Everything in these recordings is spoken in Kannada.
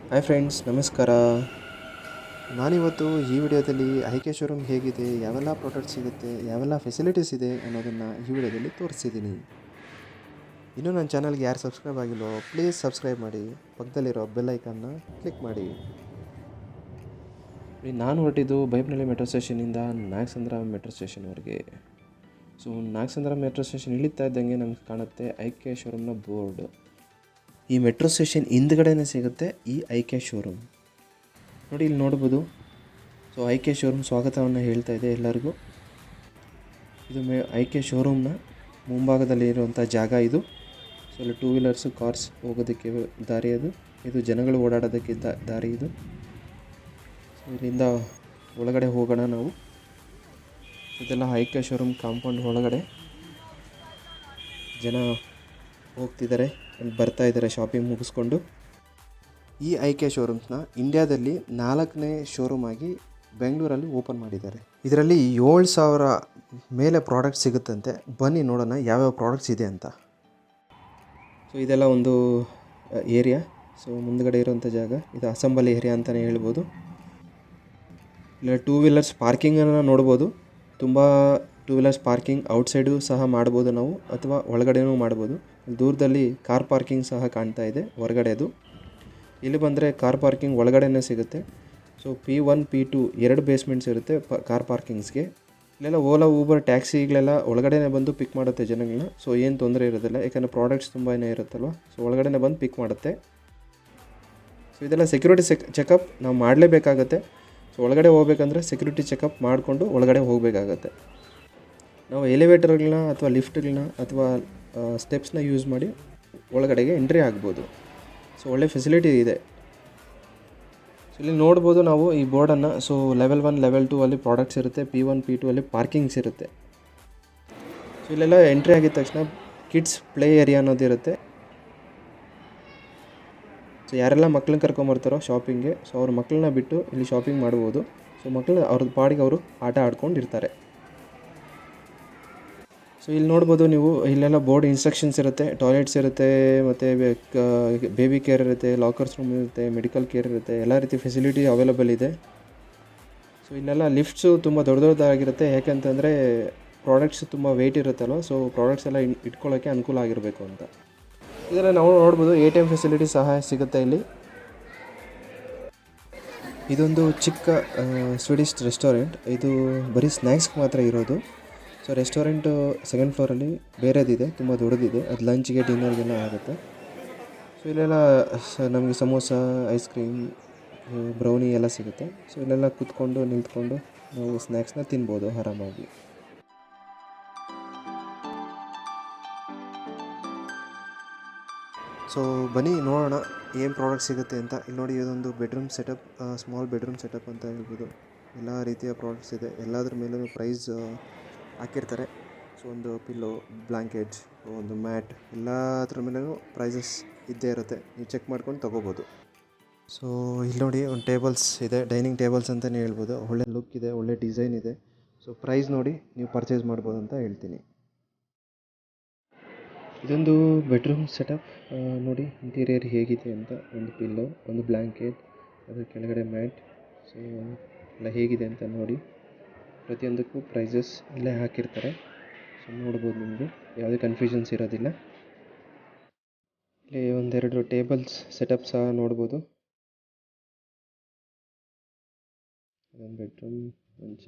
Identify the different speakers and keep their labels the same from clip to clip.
Speaker 1: ಹಾಯ್ ಫ್ರೆಂಡ್ಸ್, ನಮಸ್ಕಾರ. ನಾನಿವತ್ತು ಈ ವಿಡಿಯೋದಲ್ಲಿ ಐಕೆ ಶೋರೂಮ್ ಹೇಗಿದೆ, ಯಾವೆಲ್ಲ ಪ್ರಾಡಕ್ಟ್ ಸಿಗುತ್ತೆ, ಯಾವೆಲ್ಲ ಫೆಸಿಲಿಟೀಸ್ ಇದೆ ಅನ್ನೋದನ್ನು ಈ ವಿಡಿಯೋದಲ್ಲಿ ತೋರಿಸಿದ್ದೀನಿ. ಇನ್ನೂ ನನ್ನ ಚಾನಲ್ಗೆ ಯಾರು ಸಬ್ಸ್ಕ್ರೈಬ್ ಆಗಿಲ್ಲೋ ಪ್ಲೀಸ್ ಸಬ್ಸ್ಕ್ರೈಬ್ ಮಾಡಿ, ಪಕ್ಕದಲ್ಲಿರೋ ಬೆಲ್ ಐಕನ್ನ ಕ್ಲಿಕ್ ಮಾಡಿ. ನಾನು ಹೊರಟಿದ್ದು ಬೈಪ್ನಳ್ಳಿ ಮೆಟ್ರೋ ಸ್ಟೇಷನಿಂದ ನಾಗಸಂದ್ರ ಮೆಟ್ರೋ ಸ್ಟೇಷನ್ವರೆಗೆ. ಸೊ ನಾಗಸಂದ್ರ ಮೆಟ್ರೋ ಸ್ಟೇಷನ್ ಇಳಿತಾ ಇದ್ದಂಗೆ ನಮ್ಗೆ ಕಾಣುತ್ತೆ ಐಕೆ ಶೋರೂಮ್ನ ಬೋರ್ಡ್. ಈ ಮೆಟ್ರೋ ಸ್ಟೇಷನ್ ಹಿಂದ್ಗಡೆನೇ ಸಿಗುತ್ತೆ ಈ ಐಕೆ ಶೋರೂಮ್. ನೋಡಿ, ಇಲ್ಲಿ ನೋಡ್ಬೋದು. ಸೊ ಐಕೆ ಶೋರೂಮ್ ಸ್ವಾಗತವನ್ನು ಹೇಳ್ತಾ ಇದೆ ಎಲ್ಲರಿಗೂ. ಇದು ಐಕೆ ಶೋರೂಮ್ನ ಮುಂಭಾಗದಲ್ಲಿ ಇರುವಂಥ ಜಾಗ ಇದು. ಸೊ ಇಲ್ಲಿ ಟೂ ವೀಲರ್ಸು, ಕಾರ್ಸ್ ಹೋಗೋದಕ್ಕೆ ದಾರಿ ಅದು. ಇದು ಜನಗಳು ಓಡಾಡೋದಕ್ಕೆ ದಾರಿ ಇದು. ಸೊ ಇಲ್ಲಿಂದ ಒಳಗಡೆ ಹೋಗೋಣ ನಾವು. ಇದೆಲ್ಲ ಐಕೆ ಶೋರೂಮ್ ಕಾಂಪೌಂಡ್ ಒಳಗಡೆ ಜನ ಹೋಗ್ತಿದ್ದಾರೆ, ಬರ್ತಾ ಇದ್ದಾರೆ ಶಾಪಿಂಗ್ ಮುಗಿಸ್ಕೊಂಡು. ಈ ಐಕೆ ಶೋರೂಮ್ಸ್ನ ಇಂಡಿಯಾದಲ್ಲಿ 4ನೇ ಶೋರೂಮ್ ಆಗಿ ಬೆಂಗಳೂರಲ್ಲಿ ಓಪನ್ ಮಾಡಿದ್ದಾರೆ. ಇದರಲ್ಲಿ 7,000 ಮೇಲೆ ಪ್ರಾಡಕ್ಟ್ಸ್ ಸಿಗುತ್ತಂತೆ. ಬನ್ನಿ ನೋಡೋಣ ಯಾವ್ಯಾವ ಪ್ರಾಡಕ್ಟ್ಸ್ ಇದೆ ಅಂತ. ಸೊ ಇದೆಲ್ಲ ಒಂದು ಏರಿಯಾ. ಸೊ ಮುಂದ್ಗಡೆ ಇರೋಂಥ ಜಾಗ ಇದು ಅಸೆಂಬಲ್ ಏರಿಯಾ ಅಂತಲೇ ಹೇಳ್ಬೋದು. ಇಲ್ಲ ಟೂ ವೀಲರ್ಸ್ ಪಾರ್ಕಿಂಗನ್ನು ನೋಡ್ಬೋದು. ತುಂಬ ಟೂ ವೀಲರ್ಸ್ ಪಾರ್ಕಿಂಗ್ ಔಟ್ಸೈಡು ಸಹ ಮಾಡ್ಬೋದು ನಾವು, ಅಥವಾ ಒಳಗಡೆನೂ ಮಾಡ್ಬೋದು. ದೂರದಲ್ಲಿ ಕಾರ್ ಪಾರ್ಕಿಂಗ್ ಸಹ ಕಾಣ್ತಾ ಇದೆ ಹೊರಗಡೆ. ಅದು ಇಲ್ಲಿ ಬಂದರೆ ಕಾರ್ ಪಾರ್ಕಿಂಗ್ ಒಳಗಡೆನೇ ಸಿಗುತ್ತೆ. ಸೊ P1 P2 2 ಬೇಸ್ಮೆಂಟ್ಸ್ ಇರುತ್ತೆ ಕಾರ್ ಪಾರ್ಕಿಂಗ್ಸ್ಗೆ. ಇಲ್ಲೆಲ್ಲ ಓಲಾ, ಊಬರ್, ಟ್ಯಾಕ್ಸಿಗಳೆಲ್ಲ ಒಳಗಡೆನೇ ಬಂದು ಪಿಕ್ ಮಾಡುತ್ತೆ ಜನಗಳನ್ನ. ಸೊ ಏನು ತೊಂದರೆ ಇರೋದಿಲ್ಲ, ಯಾಕಂದರೆ ಪ್ರಾಡಕ್ಟ್ಸ್ ತುಂಬಾ ಇರುತ್ತಲ್ವ. ಸೊ ಒಳಗಡೆನೇ ಬಂದು ಪಿಕ್ ಮಾಡುತ್ತೆ. ಸೊ ಇದೆಲ್ಲ ಸೆಕ್ಯೂರಿಟಿ ಚೆಕಪ್ ನಾವು ಮಾಡಲೇಬೇಕಾಗತ್ತೆ. ಸೊ ಒಳಗಡೆ ಹೋಗ್ಬೇಕಂದ್ರೆ ಸೆಕ್ಯೂರಿಟಿ ಚೆಕಪ್ ಮಾಡಿಕೊಂಡು ಒಳಗಡೆ ಹೋಗಬೇಕಾಗತ್ತೆ. ನಾವು ಎಲಿವೇಟರ್ಗಳನ್ನ ಅಥವಾ ಲಿಫ್ಟ್ಗಳನ್ನ ಅಥವಾ ಸ್ಟೆಪ್ಸ್ನ ಯೂಸ್ ಮಾಡಿ ಒಳಗಡೆಗೆ ಎಂಟ್ರಿ ಆಗ್ಬೋದು. ಸೊ ಒಳ್ಳೆ ಫೆಸಿಲಿಟಿ ಇದೆ. ಸೊ ಇಲ್ಲಿ ನೋಡ್ಬೋದು ನಾವು ಈ ಬೋರ್ಡನ್ನು. ಸೊ ಲೆವೆಲ್ 1, ಲೆವೆಲ್ 2 ಅಲ್ಲಿ ಪ್ರಾಡಕ್ಟ್ಸ್ ಇರುತ್ತೆ. P1 P2 ಅಲ್ಲಿ ಪಾರ್ಕಿಂಗ್ಸ್ ಇರುತ್ತೆ. ಸೊ ಇಲ್ಲೆಲ್ಲ ಎಂಟ್ರಿ ಆಗಿದ ತಕ್ಷಣ ಕಿಡ್ಸ್ ಪ್ಲೇ ಏರಿಯಾ ಅನ್ನೋದಿರುತ್ತೆ. ಸೊ ಯಾರೆಲ್ಲ ಮಕ್ಕಳನ್ನ ಕರ್ಕೊಂಬರ್ತಾರೋ ಶಾಪಿಂಗ್ಗೆ, ಸೊ ಅವ್ರ ಮಕ್ಕಳನ್ನ ಬಿಟ್ಟು ಇಲ್ಲಿ ಶಾಪಿಂಗ್ ಮಾಡ್ಬೋದು. ಸೊ ಮಕ್ಕಳು ಅವ್ರದ್ದು ಪಾಡಿಗೆ ಅವರು ಆಟ ಆಡ್ಕೊಂಡಿರ್ತಾರೆ. ಸೊ ಇಲ್ಲಿ ನೋಡ್ಬೋದು ನೀವು, ಇಲ್ಲೆಲ್ಲ ಬೋರ್ಡ್ ಇನ್ಸ್ಟ್ರಕ್ಷನ್ಸ್ ಇರುತ್ತೆ. ಟಾಯ್ಲೆಟ್ಸ್ ಇರುತ್ತೆ, ಮತ್ತು ಬೇಬಿ ಕೇರ್ ಇರುತ್ತೆ, ಲಾಕರ್ಸ್ ರೂಮ್ ಇರುತ್ತೆ, ಮೆಡಿಕಲ್ ಕೇರ್ ಇರುತ್ತೆ, ಎಲ್ಲ ರೀತಿ ಫೆಸಿಲಿಟಿ ಅವೈಲೇಬಲ್ ಇದೆ. ಸೊ ಇಲ್ಲೆಲ್ಲ ಲಿಫ್ಟ್ಸು ತುಂಬ ದೊಡ್ಡದಾಗಿರುತ್ತೆ. ಯಾಕೆಂತಂದರೆ ಪ್ರಾಡಕ್ಟ್ಸ್ ತುಂಬ ವೆಯ್ಟ್ ಇರುತ್ತಲ್ವ. ಸೊ ಪ್ರಾಡಕ್ಟ್ಸ್ ಎಲ್ಲ ಇಟ್ಕೊಳ್ಳೋಕ್ಕೆ ಅನುಕೂಲ ಆಗಿರಬೇಕು ಅಂತ. ಇದೆಲ್ಲ ನಾವು ನೋಡ್ಬೋದು. ATM ಫೆಸಿಲಿಟಿ ಸಹ ಸಿಗುತ್ತೆ ಇಲ್ಲಿ. ಇದೊಂದು ಚಿಕ್ಕ ಸ್ವೀಡಿಶ್ ರೆಸ್ಟೋರೆಂಟ್. ಇದು ಬರೀ ಸ್ನ್ಯಾಕ್ಸ್ಗೆ ಮಾತ್ರ ಇರೋದು. ಸೊ ರೆಸ್ಟೋರೆಂಟು 2nd ಫ್ಲೋರಲ್ಲಿ ಬೇರೆದಿದೆ, ತುಂಬ ದೊಡ್ಡದಿದೆ. ಅದು ಲಂಚ್ಗೆ, ಡಿನ್ನರ್ಗೆಲ್ಲ ಆಗುತ್ತೆ. ಸೊ ಇಲ್ಲೆಲ್ಲ ನಮಗೆ ಸಮೋಸ, ಐಸ್ ಕ್ರೀಮ್, ಬ್ರೌನಿ ಎಲ್ಲ ಸಿಗುತ್ತೆ. ಸೊ ಇಲ್ಲೆಲ್ಲ ಕೂತ್ಕೊಂಡು ನಿಂತ್ಕೊಂಡು ನಾವು ಸ್ನ್ಯಾಕ್ಸ್ನ ತಿನ್ಬೋದು ಆರಾಮಾಗಿ. ಸೊ ಬನ್ನಿ ನೋಡೋಣ ಏನು ಪ್ರಾಡಕ್ಟ್ ಸಿಗುತ್ತೆ ಅಂತ. ಇಲ್ಲಿ ನೋಡಿ, ಇದೊಂದು bedroom setup, small bedroom setup ಅಂತ ಹೇಳ್ಬೋದು. ಎಲ್ಲ ರೀತಿಯ ಪ್ರಾಡಕ್ಟ್ಸ್ ಇದೆ. ಎಲ್ಲದ್ರ ಮೇಲೂ ಪ್ರೈಸ್ ಹಾಕಿರ್ತಾರೆ. ಸೊ ಒಂದು ಪಿಲ್ಲೋ, ಬ್ಲ್ಯಾಂಕೆಟ್ಸ್, ಒಂದು ಮ್ಯಾಟ್, ಎಲ್ಲದ್ರ ಮೇಲೂ ಪ್ರೈಸಸ್ ಇದ್ದೇ ಇರುತ್ತೆ. ನೀವು ಚೆಕ್ ಮಾಡ್ಕೊಂಡು ತೊಗೋಬೋದು. ಸೊ ಇಲ್ಲಿ ನೋಡಿ, ಒಂದು ಟೇಬಲ್ಸ್ ಇದೆ, ಡೈನಿಂಗ್ ಟೇಬಲ್ಸ್ ಅಂತಲೇ ಹೇಳ್ಬೋದು. ಒಳ್ಳೆ ಲುಕ್ ಇದೆ, ಒಳ್ಳೆ ಡಿಸೈನ್ ಇದೆ. ಸೊ ಪ್ರೈಸ್ ನೋಡಿ ನೀವು ಪರ್ಚೇಸ್ ಮಾಡ್ಬೋದು ಅಂತ ಹೇಳ್ತೀನಿ. ಇದೊಂದು ಬೆಡ್ರೂಮ್ ಸೆಟಪ್. ನೋಡಿ ಇಂಟೀರಿಯರ್ ಹೇಗಿದೆ ಅಂತ. ಒಂದು ಪಿಲ್ಲೋ, ಒಂದು ಬ್ಲ್ಯಾಂಕೆಟ್, ಅದರ ಕೆಳಗಡೆ ಮ್ಯಾಟ್. ಸೊ ಎಲ್ಲ ಹೇಗಿದೆ ಅಂತ ನೋಡಿ. ಪ್ರತಿಯೊಂದಕ್ಕೂ ಪ್ರೈಸಸ್ ಇಲ್ಲೇ ಹಾಕಿರ್ತಾರೆ. ಸೊ ನೋಡ್ಬೋದು, ನಿಮಗೆ ಯಾವುದೇ ಕನ್ಫ್ಯೂಷನ್ಸ್ ಇರೋದಿಲ್ಲ. ಇಲ್ಲಿ ಒಂದೆರಡು ಟೇಬಲ್ಸ್ ಸೆಟಪ್ ಸಹ ನೋಡ್ಬೋದು. ಇದೊಂದು ಬೆಡ್ರೂಮ್ ಮಂಚ.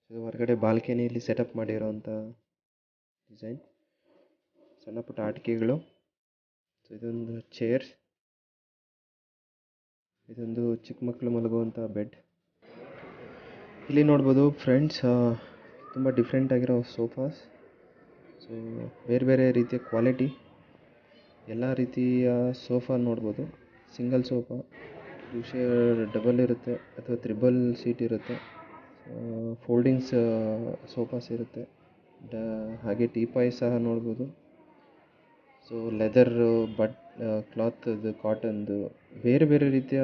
Speaker 1: ಇದು ಹೊರಗಡೆ ಬಾಲ್ಕನಿಯಲ್ಲಿ ಸೆಟಪ್ ಮಾಡಿರೋವಂಥ ಡಿಸೈನ್. ಸಣ್ಣ ಪುಟ್ಟ ಆಟಿಕೆಗಳು. ಸೊ ಇದೊಂದು ಚೇರ್. ಇದೊಂದು ಚಿಕ್ಕ ಮಕ್ಕಳು ಮಲಗುವಂಥ ಬೆಡ್. ಇಲ್ಲಿ ನೋಡ್ಬೋದು ಫ್ರೆಂಡ್ಸ್, ತುಂಬ ಡಿಫ್ರೆಂಟ್ ಆಗಿರೋ ಸೋಫಾಸ್. ಸೊ ಬೇರೆ ಬೇರೆ ರೀತಿಯ ಕ್ವಾಲಿಟಿ, ಎಲ್ಲ ರೀತಿಯ ಸೋಫಾ ನೋಡ್ಬೋದು. ಸಿಂಗಲ್ ಸೋಫಾ, 2 ಶೇರ್ ಡಬಲ್ ಇರುತ್ತೆ, ಅಥವಾ 3 ಸೀಟ್ ಇರುತ್ತೆ. ಫೋಲ್ಡಿಂಗ್ಸ್ ಸೋಫಾಸ್ ಇರುತ್ತೆ. ಹಾಗೆ ಟೀಪಾಯ್ ಸಹ ನೋಡ್ಬೋದು. ಸೊ ಲೆದರ್, ಕ್ಲಾತ್ದು, ಕಾಟನ್ದು, ಬೇರೆ ಬೇರೆ ರೀತಿಯ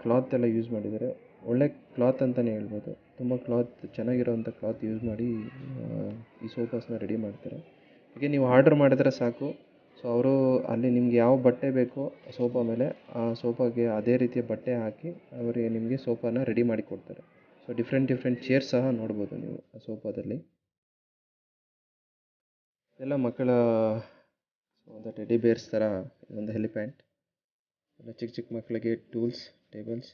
Speaker 1: ಕ್ಲಾತ್ ಎಲ್ಲ ಯೂಸ್ ಮಾಡಿದ್ದಾರೆ. ಒಳ್ಳೆ ಕ್ಲಾತ್ ಅಂತಲೇ ಹೇಳ್ಬೋದು. ತುಂಬ ಕ್ಲಾತ್, ಚೆನ್ನಾಗಿರೋವಂಥ ಕ್ಲಾತ್ ಯೂಸ್ ಮಾಡಿ ಈ ಸೋಫಾಸ್ನ ರೆಡಿ ಮಾಡ್ತಾರೆ. ಹೀಗೆ ನೀವು ಆರ್ಡ್ರ್ ಮಾಡಿದ್ರೆ ಸಾಕು. ಸೊ ಸೊ ಅವರು ಅಲ್ಲಿ ನಿಮ್ಗೆ ಯಾವ ಬಟ್ಟೆ ಬೇಕೋ ಸೋಫಾ ಮೇಲೆ ಆ ಸೋಫಾಗೆ ಅದೇ ರೀತಿಯ ಬಟ್ಟೆ ಹಾಕಿ ಅವರಿಗೆ ನಿಮಗೆ ಸೋಫಾನ ರೆಡಿ ಮಾಡಿ ಕೊಡ್ತಾರೆ. ಸೊ ಡಿಫ್ರೆಂಟ್ ಚೇರ್ಸ್ ಸಹ ನೋಡ್ಬೋದು ನೀವು ಆ ಸೋಫಾದಲ್ಲಿ. ಎಲ್ಲ ಮಕ್ಕಳ ಒಂದು ಟೆಡಿ ಬೇರ್ಸ್ ಥರ ಒಂದು ಹೆಲಿಪ್ಯಾಂಟ್, ಎಲ್ಲ ಚಿಕ್ಕ ಮಕ್ಕಳಿಗೆ ಟೂಲ್ಸ್, ಟೇಬಲ್ಸ್.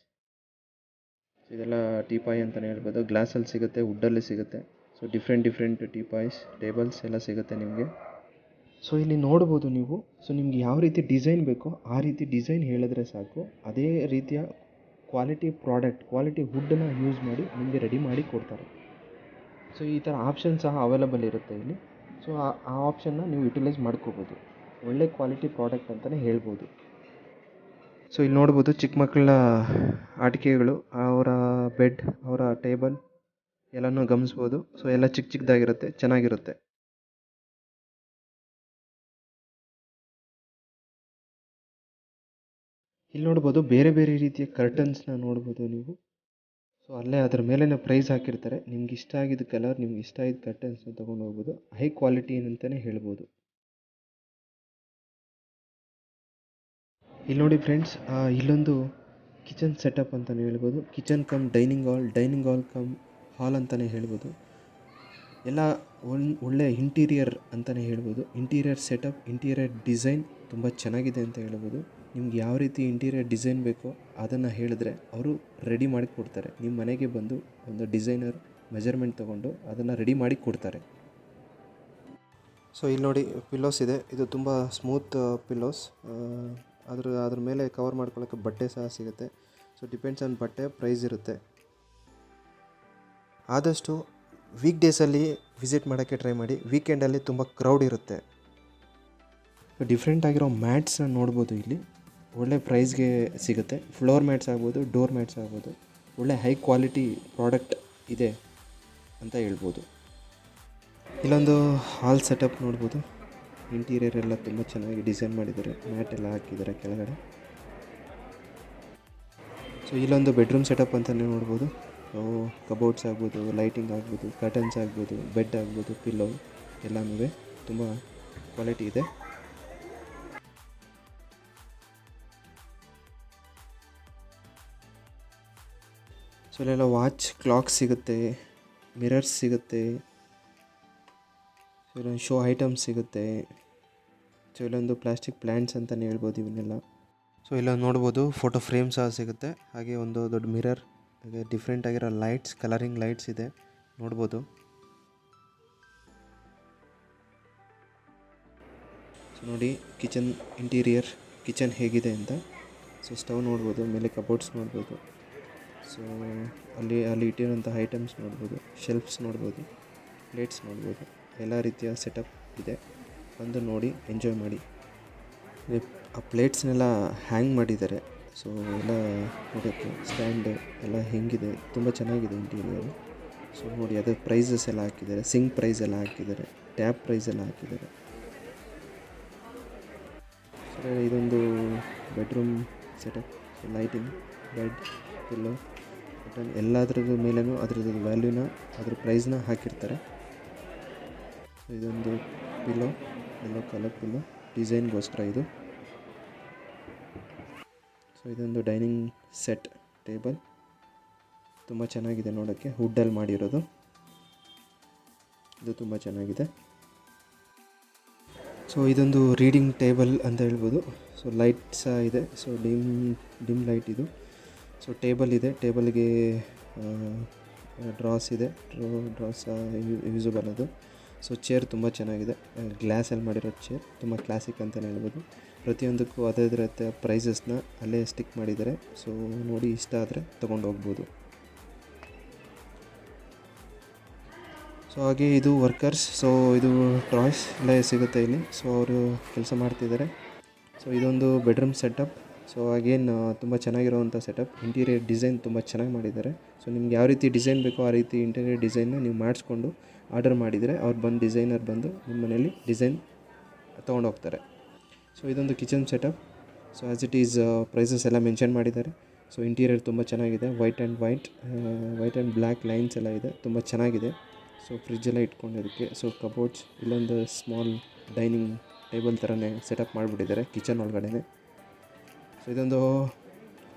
Speaker 1: ಇದೆಲ್ಲ ಟೀಪಾಯ್ ಅಂತಲೇ ಹೇಳ್ಬೋದು. ಗ್ಲಾಸಲ್ಲಿ ಸಿಗುತ್ತೆ, ವುಡ್ಡಲ್ಲಿ ಸಿಗುತ್ತೆ. ಸೊ ಡಿಫ್ರೆಂಟ್ ಟೀಪಾಯ್ಸ್, ಟೇಬಲ್ಸ್ ಎಲ್ಲ ಸಿಗುತ್ತೆ ನಿಮಗೆ. ಸೊ ಇಲ್ಲಿ ನೋಡ್ಬೋದು ನೀವು. ಸೊ ನಿಮ್ಗೆ ಯಾವ ರೀತಿ ಡಿಸೈನ್ ಬೇಕೋ ಆ ರೀತಿ ಡಿಸೈನ್ ಹೇಳಿದ್ರೆ ಸಾಕು, ಅದೇ ರೀತಿಯ ಕ್ವಾಲಿಟಿ ವುಡ್ಡನ್ನು ಯೂಸ್ ಮಾಡಿ ನಿಮಗೆ ರೆಡಿ ಮಾಡಿ ಕೊಡ್ತಾರೆ. ಸೊ ಈ ಥರ ಆಪ್ಷನ್ ಸಹ ಅವೈಲಬಲ್ ಇರುತ್ತೆ ಇಲ್ಲಿ. ಸೊ ಆ ಆಪ್ಷನ್ನ ನೀವು ಯುಟಿಲೈಸ್ ಮಾಡ್ಕೋಬೋದು. ಒಳ್ಳೆ ಕ್ವಾಲಿಟಿ ಪ್ರಾಡಕ್ಟ್ ಅಂತಲೇ ಹೇಳ್ಬೋದು. ಸೊ ಇಲ್ಲಿ ನೋಡ್ಬೋದು ಚಿಕ್ಕ ಮಕ್ಕಳ ಆಟಿಕೆಗಳು, ಅವರ ಬೆಡ್, ಅವರ ಟೇಬಲ್ ಎಲ್ಲನೂ ಗಮನಿಸ್ಬೋದು. ಸೊ ಎಲ್ಲ ಚಿಕ್ಕದಾಗಿರುತ್ತೆ, ಚೆನ್ನಾಗಿರುತ್ತೆ. ಇಲ್ಲಿ ನೋಡ್ಬೋದು ಬೇರೆ ರೀತಿಯ ಕರ್ಟನ್ಸ್ನ ನೋಡ್ಬೋದು ನೀವು. ಸೊ ಅಲ್ಲೇ ಅದ್ರ ಮೇಲೇ ಪ್ರೈಸ್ ಹಾಕಿರ್ತಾರೆ. ನಿಮ್ಗೆ ಇಷ್ಟ ಆಗಿದ್ದ ಕಲರ್, ನಿಮ್ಗೆ ಇಷ್ಟ ಆಗಿದ್ದ ಕರ್ಟನ್ಸ್ನ ತೊಗೊಂಡು ಹೋಗ್ಬೋದು. ಹೈ ಕ್ವಾಲಿಟಿ ಅಂತಲೇ ಹೇಳ್ಬೋದು. ಇಲ್ಲಿ ನೋಡಿ ಫ್ರೆಂಡ್ಸ್, ಇಲ್ಲೊಂದು ಕಿಚನ್ ಸೆಟಪ್ ಅಂತಲೇ ಹೇಳ್ಬೋದು. Kitchen cum dining hall cum hall ಅಂತಲೇ ಹೇಳ್ಬೋದು. ಎಲ್ಲ ಒಳ್ಳೆ ಇಂಟೀರಿಯರ್ ಅಂತಲೇ ಹೇಳ್ಬೋದು. ಇಂಟೀರಿಯರ್ ಸೆಟಪ್, ಇಂಟೀರಿಯರ್ ಡಿಸೈನ್ ತುಂಬ ಚೆನ್ನಾಗಿದೆ ಅಂತ ಹೇಳ್ಬೋದು. ನಿಮ್ಗೆ ಯಾವ ರೀತಿ ಇಂಟೀರಿಯರ್ ಡಿಸೈನ್ ಬೇಕೋ ಅದನ್ನು ಹೇಳಿದ್ರೆ ಅವರು ರೆಡಿ ಮಾಡಿ ಕೊಡ್ತಾರೆ. ನಿಮ್ಮ ಮನೆಗೆ ಬಂದು ಒಂದು ಡಿಸೈನರ್ ಮೆಜರ್ಮೆಂಟ್ ತೊಗೊಂಡು ಅದನ್ನು ರೆಡಿ ಮಾಡಿ ಕೊಡ್ತಾರೆ. ಸೊ ಇಲ್ಲಿ ನೋಡಿ ಪಿಲ್ಲೋಸ್ ಇದೆ. ಇದು ತುಂಬ ಸ್ಮೂತ್ ಪಿಲ್ಲೋಸ್. ಅದ್ರ ಮೇಲೆ ಕವರ್ ಮಾಡ್ಕೊಳ್ಳೋಕ್ಕೆ ಬಟ್ಟೆ ಸಹ ಸಿಗುತ್ತೆ. ಸೊ ಡಿಪೆಂಡ್ಸ್ ಆನ್ ಬಟ್ಟೆ ಪ್ರೈಸ್ ಇರುತ್ತೆ. ಆದಷ್ಟು ವೀಕ್ ಡೇಸಲ್ಲಿ ವಿಸಿಟ್ ಮಾಡೋಕ್ಕೆ ಟ್ರೈ ಮಾಡಿ. ವೀಕೆಂಡಲ್ಲಿ ತುಂಬ ಕ್ರೌಡ್ ಇರುತ್ತೆ. ಡಿಫ್ರೆಂಟ್ ಆಗಿರೋ ಮ್ಯಾಟ್ಸ್ನ ನೋಡ್ಬೋದು ಇಲ್ಲಿ. ಒಳ್ಳೆ ಪ್ರೈಸ್ಗೆ ಸಿಗುತ್ತೆ. ಫ್ಲೋರ್ ಮ್ಯಾಟ್ಸ್ ಆಗ್ಬೋದು, ಡೋರ್ ಮ್ಯಾಟ್ಸ್ ಆಗ್ಬೋದು. ಒಳ್ಳೆ ಹೈ ಕ್ವಾಲಿಟಿ ಪ್ರಾಡಕ್ಟ್ ಇದೆ ಅಂತ ಹೇಳ್ಬೋದು. ಇಲ್ಲೊಂದು ಹಾಲ್ ಸೆಟಪ್ ನೋಡ್ಬೋದು. ಇಂಟೀರಿಯರ್ ಎಲ್ಲ ತುಂಬ ಚೆನ್ನಾಗಿ ಡಿಸೈನ್ ಮಾಡಿದ್ದಾರೆ. ಮ್ಯಾಟ್ ಎಲ್ಲ ಹಾಕಿದ್ದಾರೆ ಕೆಳಗಡೆ. ಸೊ ಇಲ್ಲೊಂದು ಬೆಡ್ರೂಮ್ ಸೆಟಪ್ ಅಂತಲೇ ನೋಡ್ಬೋದು. ಕಬೋರ್ಡ್ಸ್ ಆಗ್ಬೋದು, ಲೈಟಿಂಗ್ ಆಗ್ಬೋದು, ಕರ್ಟನ್ಸ್ ಆಗ್ಬೋದು, ಬೆಡ್ ಆಗ್ಬೋದು, ಪಿಲ್ಲೋ ಎಲ್ಲನೂ ತುಂಬ ಕ್ವಾಲಿಟಿ ಇದೆ. ಸೊ ಇಲ್ಲೆಲ್ಲ ವಾಚ್, ಕ್ಲಾಕ್ ಸಿಗುತ್ತೆ, ಮಿರರ್ಸ್ ಸಿಗುತ್ತೆ, ಸೊ ಇಲ್ಲೊಂದು ಶೋ ಐಟಮ್ಸ್ ಸಿಗುತ್ತೆ. ಸೊ ಇಲ್ಲೊಂದು ಪ್ಲಾಸ್ಟಿಕ್ ಪ್ಲ್ಯಾಂಟ್ಸ್ ಅಂತಲೇ ಹೇಳ್ಬೋದು ಇವನ್ನೆಲ್ಲ. ಸೊ ಇಲ್ಲೊಂದು ನೋಡ್ಬೋದು ಫೋಟೋ ಫ್ರೇಮ್ ಸಹ ಸಿಗುತ್ತೆ. ಹಾಗೆ ಒಂದು ದೊಡ್ಡ ಮಿರರ್, ಹಾಗೆ ಡಿಫ್ರೆಂಟ್ ಆಗಿರೋ ಲೈಟ್ಸ್, ಕಲರಿಂಗ್ ಲೈಟ್ಸ್ ಇದೆ ನೋಡ್ಬೋದು. ಸೊ ನೋಡಿ ಕಿಚನ್ ಇಂಟೀರಿಯರ್, ಕಿಚನ್ ಹೇಗಿದೆ ಅಂತ. ಸೊ ಸ್ಟವ್ ನೋಡ್ಬೋದು, ಮೇಲೆ ಕಬೋರ್ಡ್ಸ್ ನೋಡ್ಬೋದು. ಸೊ ಅಲ್ಲಿ ಇಟ್ಟಿರೋಂಥ ಐಟಮ್ಸ್ ನೋಡ್ಬೋದು, ಶೆಲ್ಫ್ಸ್ ನೋಡ್ಬೋದು, ಪ್ಲೇಟ್ಸ್ ನೋಡ್ಬೋದು. ಎಲ್ಲ ರೀತಿಯ ಸೆಟಪ್ ಇದೆ. ಬಂದು ನೋಡಿ ಎಂಜಾಯ್ ಮಾಡಿ. ಆ ಪ್ಲೇಟ್ಸ್ನೆಲ್ಲ ಹ್ಯಾಂಗ್ ಮಾಡಿದ್ದಾರೆ. ಸೊ ಎಲ್ಲ ನೋಡೋಕ್ಕೆ ಸ್ಟ್ಯಾಂಡು ಎಲ್ಲ ಹೆಂಗಿದೆ, ತುಂಬ ಚೆನ್ನಾಗಿದೆ ಇಂಟೀರಿಯರು. ಸೊ ನೋಡಿ ಅದರ ಪ್ರೈಸಸ್ ಎಲ್ಲ ಹಾಕಿದ್ದಾರೆ. ಸಿಂಕ್ ಪ್ರೈಸ್ ಎಲ್ಲ ಹಾಕಿದ್ದಾರೆ, ಟ್ಯಾಪ್ ಪ್ರೈಸ್ ಎಲ್ಲ ಹಾಕಿದ್ದಾರೆ. ಸೊ ಇದೊಂದು bedroom setup. Lighting, bed, pillow, button ಎಲ್ಲದ್ರದ್ದು ಮೇಲೂ ಅದ್ರದ್ದು ವ್ಯಾಲ್ಯೂನ, ಅದ್ರ ಪ್ರೈಸ್ನ ಹಾಕಿರ್ತಾರೆ. ಸೊ ಇದೊಂದು ಪಿಲ್ಲೋ, ಎಲ್ಲೋ ಕಲರ್ ಪಿಲ್ಲೋ, ಡಿಸೈನ್ಗೋಸ್ಕರ ಇದು. ಸೊ ಇದೊಂದು ಡೈನಿಂಗ್ ಸೆಟ್ ಟೇಬಲ್, ತುಂಬ ಚೆನ್ನಾಗಿದೆ ನೋಡೋಕ್ಕೆ. ವುಡ್ಡಲ್ಲಿ ಮಾಡಿರೋದು, ಇದು ತುಂಬ ಚೆನ್ನಾಗಿದೆ. ಸೊ ಇದೊಂದು ರೀಡಿಂಗ್ ಟೇಬಲ್ ಅಂತ ಹೇಳ್ಬೋದು. ಸೊ ಲೈಟ್ ಸಹ ಇದೆ. ಸೊ ಡಿಮ್ ಲೈಟ್ ಇದು. ಸೊ ಟೇಬಲ್ ಇದೆ, ಟೇಬಲ್ಗೆ ಡ್ರಾಸ್ ಇದೆ, ಡ್ರಾಸ್ ಯೂಸಬಲ್ ಅದು. ಸೊ ಚೇರ್ ತುಂಬ ಚೆನ್ನಾಗಿದೆ. ಗ್ಲಾಸಲ್ಲಿ ಮಾಡಿರೋ ಚೇರ್, ತುಂಬ ಕ್ಲಾಸಿಕ್ ಅಂತಲೇ ಹೇಳ್ಬೋದು. ಪ್ರತಿಯೊಂದಕ್ಕೂ ಅದೇ ಪ್ರೈಸಸ್ನ ಅಲ್ಲೇ ಸ್ಟಿಕ್ ಮಾಡಿದ್ದಾರೆ. ಸೊ ನೋಡಿ ಇಷ್ಟ ಆದರೆ ತೊಗೊಂಡು ಹೋಗ್ಬೋದು. ಸೊ ಹಾಗೆ ಇದು ವರ್ಕರ್ಸ್. ಸೊ ಇದು ಟಾಯ್ಸ್ ಎಲ್ಲ ಸಿಗುತ್ತೆ ಇಲ್ಲಿ. ಸೊ ಅವರು ಕೆಲಸ ಮಾಡ್ತಿದ್ದಾರೆ. ಸೊ ಇದೊಂದು ಬೆಡ್ರೂಮ್ ಸೆಟಪ್. ಸೊ ಅಗೇನ್ ತುಂಬ ಚೆನ್ನಾಗಿರೋವಂಥ ಸೆಟಪ್. ಇಂಟೀರಿಯರ್ ಡಿಸೈನ್ ತುಂಬ ಚೆನ್ನಾಗಿ ಮಾಡಿದ್ದಾರೆ. ಸೊ ನಿಮ್ಗೆ ಯಾವ ರೀತಿ ಡಿಸೈನ್ ಬೇಕೋ ಆ ರೀತಿ ಇಂಟೀರಿಯರ್ ಡಿಸೈನ್ನ ನೀವು ಮಾಡಿಸ್ಕೊಂಡು ಆರ್ಡರ್ ಮಾಡಿದರೆ ಡಿಸೈನರ್ ಬಂದು ನಿಮ್ಮ ಮನೇಲಿ ಡಿಸೈನ್ ತೊಗೊಂಡೋಗ್ತಾರೆ. ಸೊ ಇದೊಂದು kitchen setup. So as it is prices ಎಲ್ಲ ಮೆನ್ಷನ್ ಮಾಡಿದ್ದಾರೆ. ಸೊ ಇಂಟೀರಿಯರ್ ತುಂಬ ಚೆನ್ನಾಗಿದೆ. ವೈಟ್ ಆ್ಯಂಡ್ ಬ್ಲ್ಯಾಕ್ ಲೈನ್ಸ್ ಎಲ್ಲ ಇದೆ, ತುಂಬ ಚೆನ್ನಾಗಿದೆ. ಸೊ ಫ್ರಿಜ್ಜೆಲ್ಲ ಇಟ್ಕೊಂಡಿದ್ದಕ್ಕೆ. ಸೊ ಕಬೋರ್ಡ್ಸ್, ಇಲ್ಲೊಂದು ಸ್ಮಾಲ್ ಡೈನಿಂಗ್ ಟೇಬಲ್ ಥರನೇ ಸೆಟಪ್ ಮಾಡಿಬಿಟ್ಟಿದ್ದಾರೆ ಕಿಚನ್ ಒಳಗಡೆ. ಸೊ ಇದೊಂದು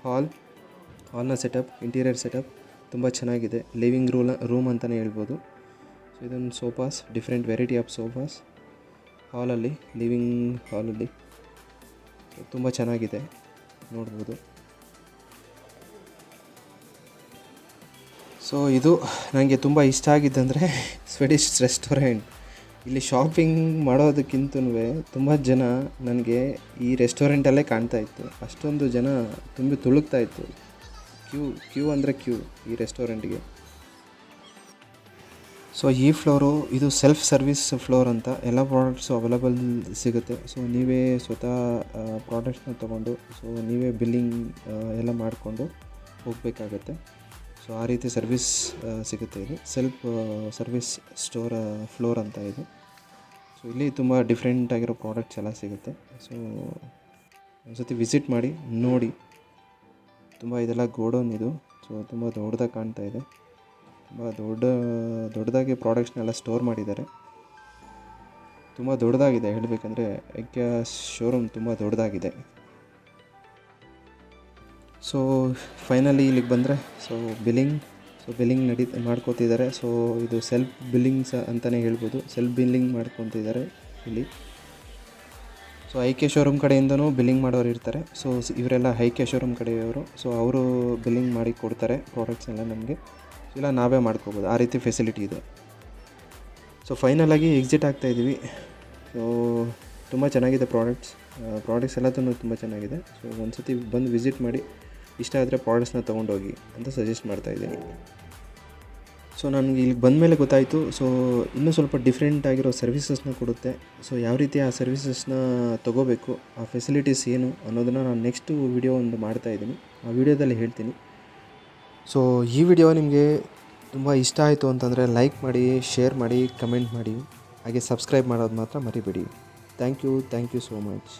Speaker 1: ಹಾಲ್ನ ಸೆಟಪ್, ಇಂಟೀರಿಯರ್ ಸೆಟಪ್ ತುಂಬ ಚೆನ್ನಾಗಿದೆ. ಲಿವಿಂಗ್ ರೂಮ್ ಅಂತಲೇ ಹೇಳ್ಬೋದು. ಸೊ ಇದೊಂದು sofas, different variety of sofas living ಹಾಲಲ್ಲಿ ತುಂಬ ಚೆನ್ನಾಗಿದೆ, ನೋಡ್ಬೋದು. ಸೊ ಇದು ನನಗೆ ತುಂಬ ಇಷ್ಟ ಆಗಿದ್ದಂದರೆ ಸ್ವೀಡಿಶ್ ರೆಸ್ಟೋರೆಂಟ್. ಇಲ್ಲಿ ಶಾಪಿಂಗ್ ಮಾಡೋದಕ್ಕಿಂತನೂ ತುಂಬ ಜನ ನನಗೆ ಈ ರೆಸ್ಟೋರೆಂಟಲ್ಲೇ ಕಾಣ್ತಾಯಿತ್ತು. ಅಷ್ಟೊಂದು ಜನ ತುಂಬಿ ತುಳುಕ್ತಾಯಿತ್ತು. ಕ್ಯೂ ಅಂದರೆ ಕ್ಯೂ ಈ ರೆಸ್ಟೋರೆಂಟ್ಗೆ. ಸೊ ಈ ಫ್ಲೋರು ಇದು ಸೆಲ್ಫ್ ಸರ್ವಿಸ್ ಫ್ಲೋರ್ ಅಂತ. ಎಲ್ಲ ಪ್ರಾಡಕ್ಟ್ಸು ಅವೈಲಬಲ್ ಸಿಗುತ್ತೆ. ಸೊ ನೀವೇ ಸ್ವತಃ ಪ್ರಾಡಕ್ಟ್ಸ್ನ ತೊಗೊಂಡು ಸೊ ನೀವೇ ಬಿಲ್ಲಿಂಗ್ ಎಲ್ಲ ಮಾಡಿಕೊಂಡು ಹೋಗಬೇಕಾಗತ್ತೆ. ಸೊ ಆ ರೀತಿ ಸರ್ವಿಸ್ ಸಿಗುತ್ತೆ. ಇದು ಸೆಲ್ಫ್ ಸರ್ವಿಸ್ ಸ್ಟೋರ್ ಫ್ಲೋರ್ ಅಂತ ಇದು. ಸೊ ಇಲ್ಲಿ ತುಂಬ ಡಿಫ್ರೆಂಟ್ ಆಗಿರೋ ಪ್ರಾಡಕ್ಟ್ಸ್ ಎಲ್ಲ ಸಿಗುತ್ತೆ. ಸೊ ಒಂದ್ಸತಿ ವಿಸಿಟ್ ಮಾಡಿ ನೋಡಿ. ತುಂಬ ಇದೆಲ್ಲ ಗೋಡೌನ್ ಇದು. ಸೊ ತುಂಬ ದೊಡ್ಡದಾಗಿ ಕಾಣ್ತಾ ಇದೆ. ತುಂಬ ದೊಡ್ಡದಾಗಿ ಪ್ರಾಡಕ್ಟ್ಸ್ನೆಲ್ಲ ಸ್ಟೋರ್ ಮಾಡಿದ್ದಾರೆ. ತುಂಬ ದೊಡ್ಡದಾಗಿದೆ ಹೇಳಬೇಕಂದ್ರೆ. IKEA ಶೋರೂಮ್ ತುಂಬ ದೊಡ್ಡದಾಗಿದೆ. ಸೊ ಫೈನಲಿ ಇಲ್ಲಿಗೆ ಬಂದರೆ ಬಿಲ್ಲಿಂಗ್ ಮಾಡ್ಕೋತಿದ್ದಾರೆ. ಸೊ ಇದು ಸೆಲ್ಫ್ ಬಿಲ್ಲಿಂಗ್ಸ್ ಅಂತಲೇ ಹೇಳ್ಬೋದು. ಸೆಲ್ಫ್ ಬಿಲ್ಲಿಂಗ್ ಮಾಡ್ಕೊತಿದ್ದಾರೆ ಇಲ್ಲಿ. ಸೊ IKEA ಶೋರೂಮ್ ಕಡೆಯಿಂದನೂ ಬಿಲ್ಲಿಂಗ್ ಮಾಡೋರು ಇರ್ತಾರೆ. ಸೊ ಇವರೆಲ್ಲ IKEA ಶೋರೂಮ್ ಕಡೆಯವರು. ಸೊ ಅವರು ಬಿಲ್ಲಿಂಗ್ ಮಾಡಿ ಕೊಡ್ತಾರೆ ಪ್ರಾಡಕ್ಟ್ಸ್ನೆಲ್ಲ ನಮಗೆ. ಇಲ್ಲ ನಾವೇ ಮಾಡ್ಕೋಬೋದು, ಆ ರೀತಿ ಫೆಸಿಲಿಟಿ ಇದೆ. ಸೊ ಫೈನಲಾಗಿ ಎಕ್ಸಿಟ್ ಆಗ್ತಾಯಿದ್ದೀವಿ. ಸೊ ತುಂಬ ಚೆನ್ನಾಗಿದೆ ಪ್ರಾಡಕ್ಟ್ಸ್ ಎಲ್ಲದೂ ತುಂಬ ಚೆನ್ನಾಗಿದೆ. ಸೊ ಒಂದು ಸತಿ ಬಂದು ವಿಸಿಟ್ ಮಾಡಿ, ಇಷ್ಟ ಆದರೆ ಪ್ರಾಡಕ್ಟ್ಸ್ನ ತೊಗೊಂಡೋಗಿ ಅಂತ ಸಜೆಸ್ಟ್ ಮಾಡ್ತಾಯಿದ್ದೀನಿ. ಸೊ ನನಗೆ ಇಲ್ಲಿಗೆ ಬಂದಮೇಲೆ ಗೊತ್ತಾಯಿತು. ಸೊ ಇನ್ನೂ ಸ್ವಲ್ಪ ಡಿಫ್ರೆಂಟ್ ಆಗಿರೋ ಸರ್ವಿಸಸ್ನ ಕೊಡುತ್ತೆ. ಸೊ ಯಾವ ರೀತಿ ಆ ಸರ್ವಿಸಸ್ನ ತೊಗೋಬೇಕು, ಆ ಫೆಸಿಲಿಟೀಸ್ ಏನು ಅನ್ನೋದನ್ನು ನಾನು ನೆಕ್ಸ್ಟು ವಿಡಿಯೋ ಒಂದು ಮಾಡ್ತಾಯಿದ್ದೀನಿ. ಆ ವಿಡಿಯೋದಲ್ಲಿ ಹೇಳ್ತೀನಿ. ಸೊ ಈ ವಿಡಿಯೋ ನಿಮಗೆ ತುಂಬ ಇಷ್ಟ ಆಯಿತು ಅಂತಂದರೆ ಲೈಕ್ ಮಾಡಿ, ಶೇರ್ ಮಾಡಿ, ಕಮೆಂಟ್ ಮಾಡಿ, ಹಾಗೆ ಸಬ್ಸ್ಕ್ರೈಬ್ ಮಾಡೋದು ಮಾತ್ರ ಮರಿಬೇಡಿ. Thank you so much.